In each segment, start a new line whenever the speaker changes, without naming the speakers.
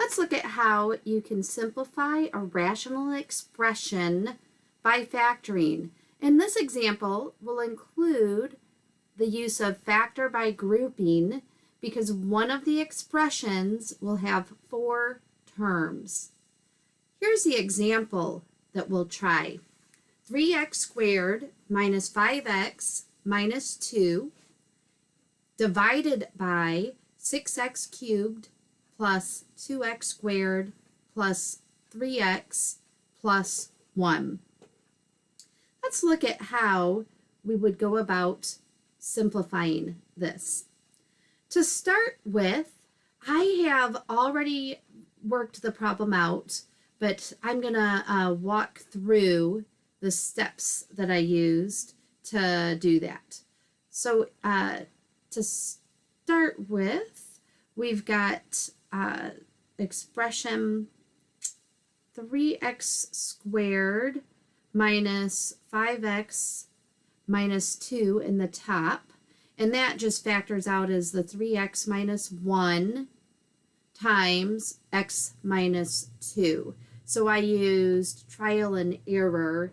Let's look at how you can simplify a rational expression by factoring. And this example will include the use of factor by grouping because one of the expressions will have 4 terms. Here's the example that we'll try. 3x squared minus 5x minus 2 divided by 6x cubed plus 2x squared plus 3x plus 1. Let's look at how we would go about simplifying this. To start with, I have already worked the problem out, but I'm going to walk through the steps that I used to do that. So to start with, we've got expression 3x squared minus 5x minus 2 in the top, and that just factors out as the 3x minus 1 times x minus 2. So I used trial and error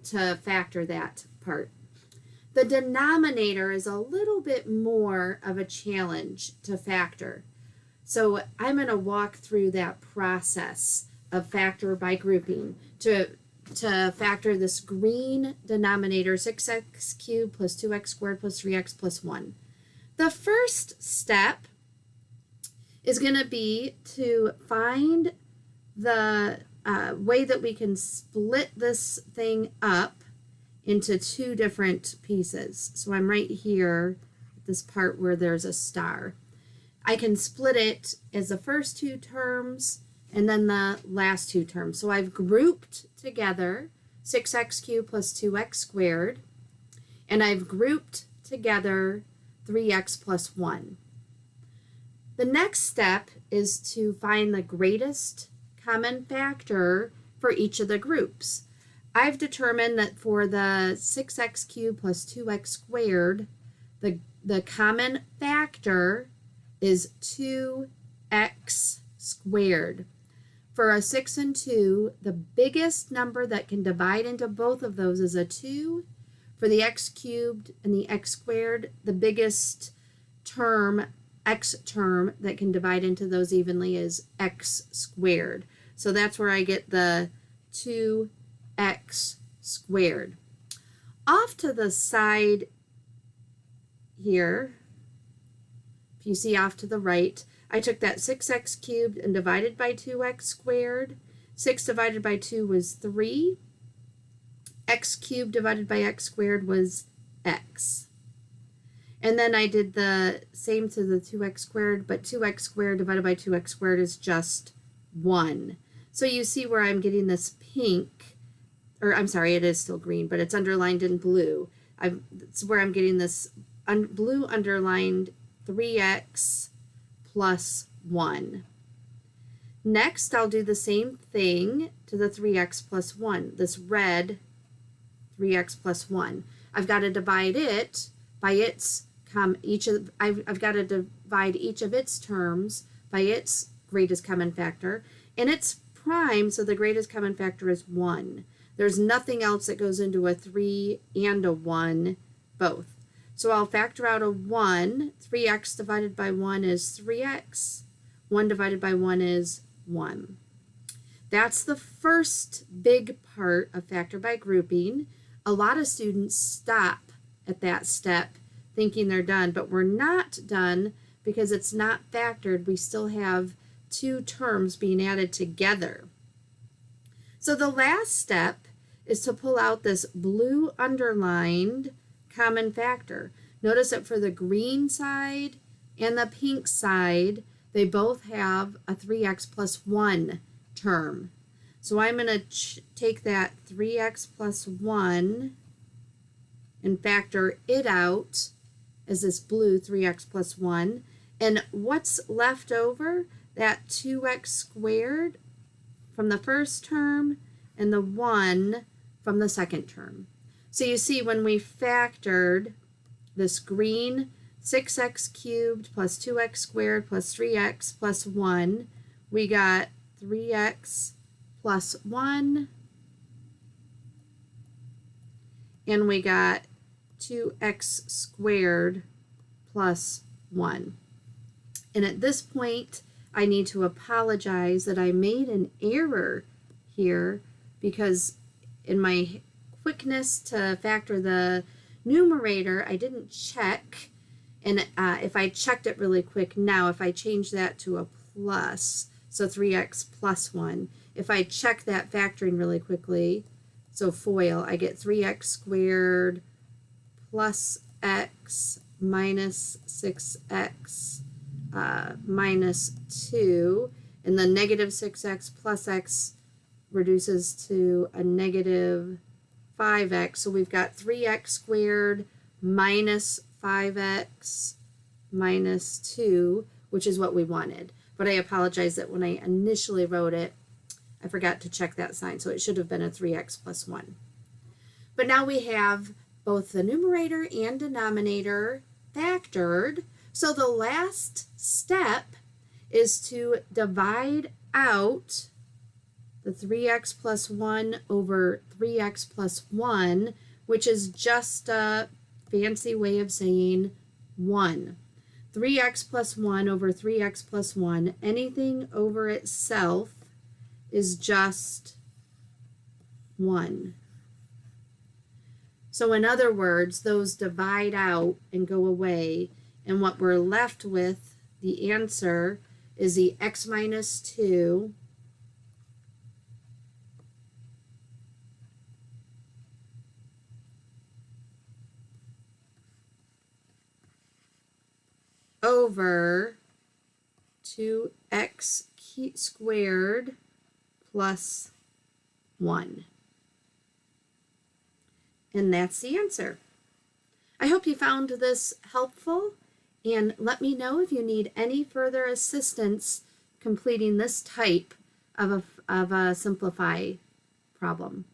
to factor that part. The denominator is a little bit more of a challenge to factor. So I'm going to walk through that process of factor by grouping to factor this green denominator, 6x cubed plus 2x squared plus 3x plus 1. The first step is going to be to find the way that we can split this thing up into 2 different pieces. So I'm right here at this part where there's a star. I can split it as the first 2 terms and then the last 2 terms. So I've grouped together 6x cubed plus 2x squared, and I've grouped together 3x plus 1. The next step is to find the greatest common factor for each of the groups. I've determined that for the 6x cubed plus 2x squared, the common factor is 2x squared. For a 6 and 2, the biggest number that can divide into both of those is a 2. For the x cubed and the x squared, the biggest term, x term, that can divide into those evenly is x squared. So that's where I get the 2x squared. Off to the side here, if you see off to the right, I took that 6x cubed and divided by 2x squared. 6 divided by 2 was 3. X cubed divided by x squared was x. And then I did the same to the 2x squared, but 2x squared divided by 2x squared is just 1. So you see where I'm getting this pink, or I'm sorry, it is still green, but it's underlined in blue. That's where I'm getting this blue underlined 3x plus 1. Next, I'll do the same thing to the 3x plus 1, this red 3x plus 1. I've got to divide it by its I've got to divide each of its terms by its greatest common factor, and it's prime, so the greatest common factor is 1. There's nothing else that goes into a 3 and a 1 both. So I'll factor out a 1. 3x divided by 1 is 3x. 1 divided by 1 is 1. That's the first big part of factor by grouping. A lot of students stop at that step thinking they're done, but we're not done because it's not factored. We still have 2 terms being added together. So the last step is to pull out this blue underlined common factor. Notice that for the green side and the pink side, they both have a 3x plus 1 term. So I'm going to take that 3x plus 1 and factor it out as this blue 3x plus 1. And what's left over? That 2x squared from the first term and the 1 from the second term. So you see when we factored this green 6x cubed plus 2x squared plus 3x plus 1, we got 3x plus 1, and we got 2x squared plus 1. And at this point, I need to apologize that I made an error here because in my quickness to factor the numerator, I didn't check. And if I checked it really quick now, if I change that to a plus, so 3x plus 1, if I check that factoring really quickly, so FOIL, I get 3x squared plus x minus 6x minus 2, and the negative 6x plus x reduces to a negative 5x. So we've got 3x squared minus 5x minus 2, which is what we wanted. But I apologize that when I initially wrote it, I forgot to check that sign, so it should have been a 3x plus 1. But now we have both the numerator and denominator factored. So the last step is to divide out the 3x plus 1 over 3x plus 1, which is just a fancy way of saying 1. 3x plus 1 over 3x plus 1, anything over itself is just 1. So in other words, those divide out and go away, and what we're left with, the answer, is the x minus 2 over 2x squared plus 1. And that's the answer. I hope you found this helpful, and let me know if you need any further assistance completing this type of a simplify problem.